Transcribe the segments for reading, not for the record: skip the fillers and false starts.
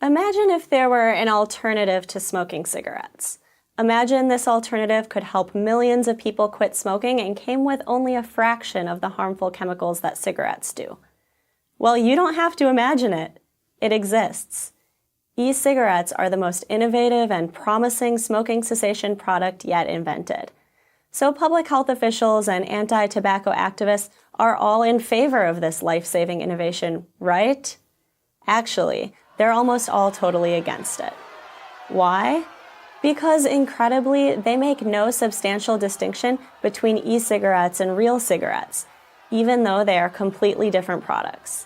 Imagine if there were an alternative to smoking cigarettes. Imagine this alternative could help millions of people quit smoking and came with only a fraction of the harmful chemicals that cigarettes do. Well, you don't have to imagine it. It exists. E-cigarettes are the most innovative and promising smoking cessation product yet invented. So public health officials and anti-tobacco activists are all in favor of this life-saving innovation, right? Actually, they're almost all totally against it. Why? Because, incredibly, they make no substantial distinction between e-cigarettes and real cigarettes, even though they are completely different products.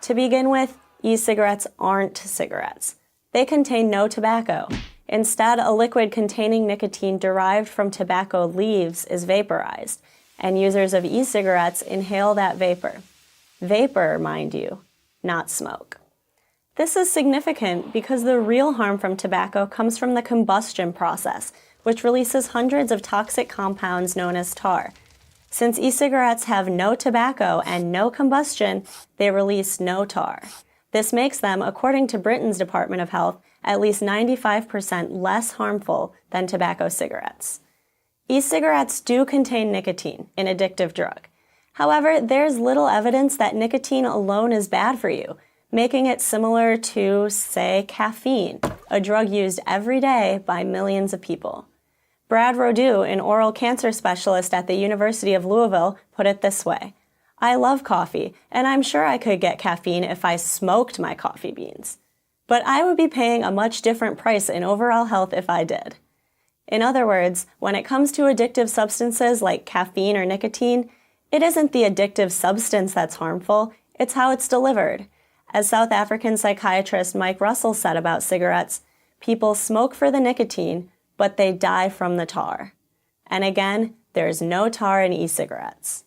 To begin with, e-cigarettes aren't cigarettes. They contain no tobacco. Instead, a liquid containing nicotine derived from tobacco leaves is vaporized, and users of e-cigarettes inhale that vapor. Vapor, mind you, not smoke. This is significant because the real harm from tobacco comes from the combustion process, which releases hundreds of toxic compounds known as tar. Since e-cigarettes have no tobacco and no combustion, they release no tar. This makes them, according to Britain's Department of Health, at least 95% less harmful than tobacco cigarettes. E-cigarettes do contain nicotine, an addictive drug. However, there's little evidence that nicotine alone is bad for you, making it similar to, say, caffeine, a drug used every day by millions of people. Brad Rodew, an oral cancer specialist at the University of Louisville, put it this way: "I love coffee, and I'm sure I could get caffeine if I smoked my coffee beans. But I would be paying a much different price in overall health if I did." In other words, when it comes to addictive substances like caffeine or nicotine, it isn't the addictive substance that's harmful, it's how it's delivered. As South African psychiatrist Mike Russell said about cigarettes, people smoke for the nicotine, but they die from the tar. And again, there's no tar in e-cigarettes.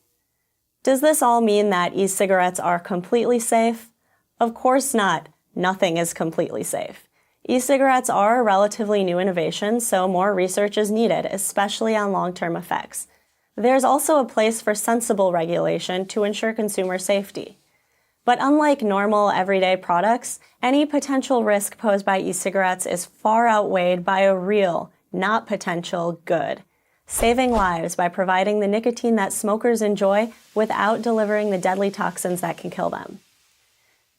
Does this all mean that e-cigarettes are completely safe? Of course not. Nothing is completely safe. E-cigarettes are a relatively new innovation, so more research is needed, especially on long-term effects. There's also a place for sensible regulation to ensure consumer safety. But unlike normal, everyday products, any potential risk posed by e-cigarettes is far outweighed by a real, not potential, good: saving lives by providing the nicotine that smokers enjoy without delivering the deadly toxins that can kill them.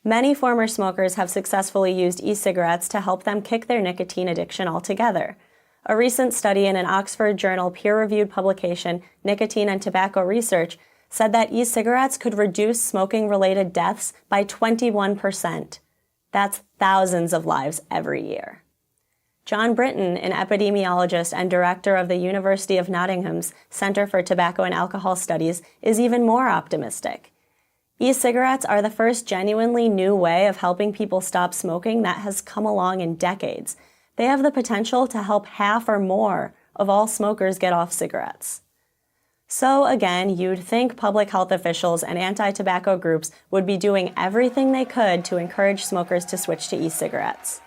Many former smokers have successfully used e-cigarettes to help them kick their nicotine addiction altogether. A recent study in an Oxford Journal peer-reviewed publication, Nicotine and Tobacco Research, said that e-cigarettes could reduce smoking-related deaths by 21%. That's thousands of lives every year. John Britton, an epidemiologist and director of the University of Nottingham's Center for Tobacco and Alcohol Studies, is even more optimistic. E-cigarettes are the first genuinely new way of helping people stop smoking that has come along in decades. They have the potential to help half or more of all smokers get off cigarettes. So again, you'd think public health officials and anti-tobacco groups would be doing everything they could to encourage smokers to switch to e-cigarettes.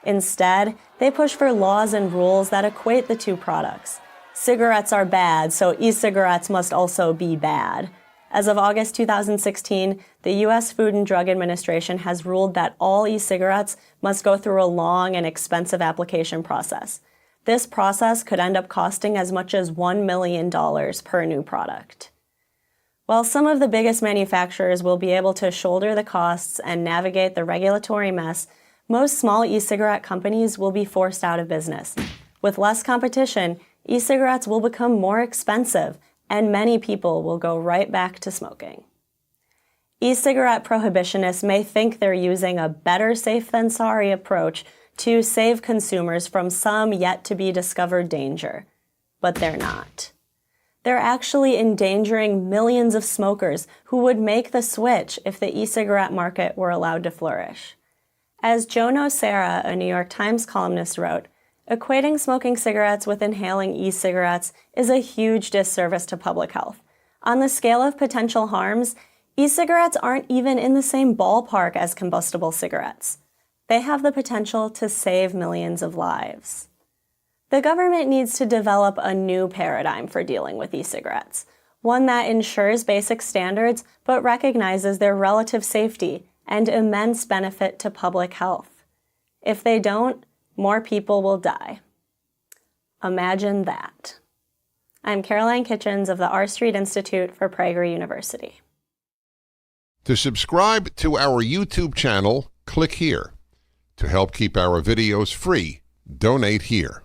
Instead, they push for laws and rules that equate the two products. Cigarettes are bad, so e-cigarettes must also be bad. As of August 2016, the U.S. Food and Drug Administration has ruled that all e-cigarettes must go through a long and expensive application process. This process could end up costing as much as $1 million per new product. While some of the biggest manufacturers will be able to shoulder the costs and navigate the regulatory mess, most small e-cigarette companies will be forced out of business. With less competition, e-cigarettes will become more expensive, and many people will go right back to smoking. E-cigarette prohibitionists may think they're using a better safe than sorry approach to save consumers from some yet-to-be-discovered danger, but they're not. They're actually endangering millions of smokers who would make the switch if the e-cigarette market were allowed to flourish. As Joe Nocera, a New York Times columnist, wrote, equating smoking cigarettes with inhaling e-cigarettes is a huge disservice to public health. On the scale of potential harms, e-cigarettes aren't even in the same ballpark as combustible cigarettes. They have the potential to save millions of lives. The government needs to develop a new paradigm for dealing with e-cigarettes, one that ensures basic standards but recognizes their relative safety and immense benefit to public health. If they don't, more people will die. Imagine that. I'm Caroline Kitchens of the R Street Institute for Prager University. To subscribe to our YouTube channel, click here. To help keep our videos free, donate here.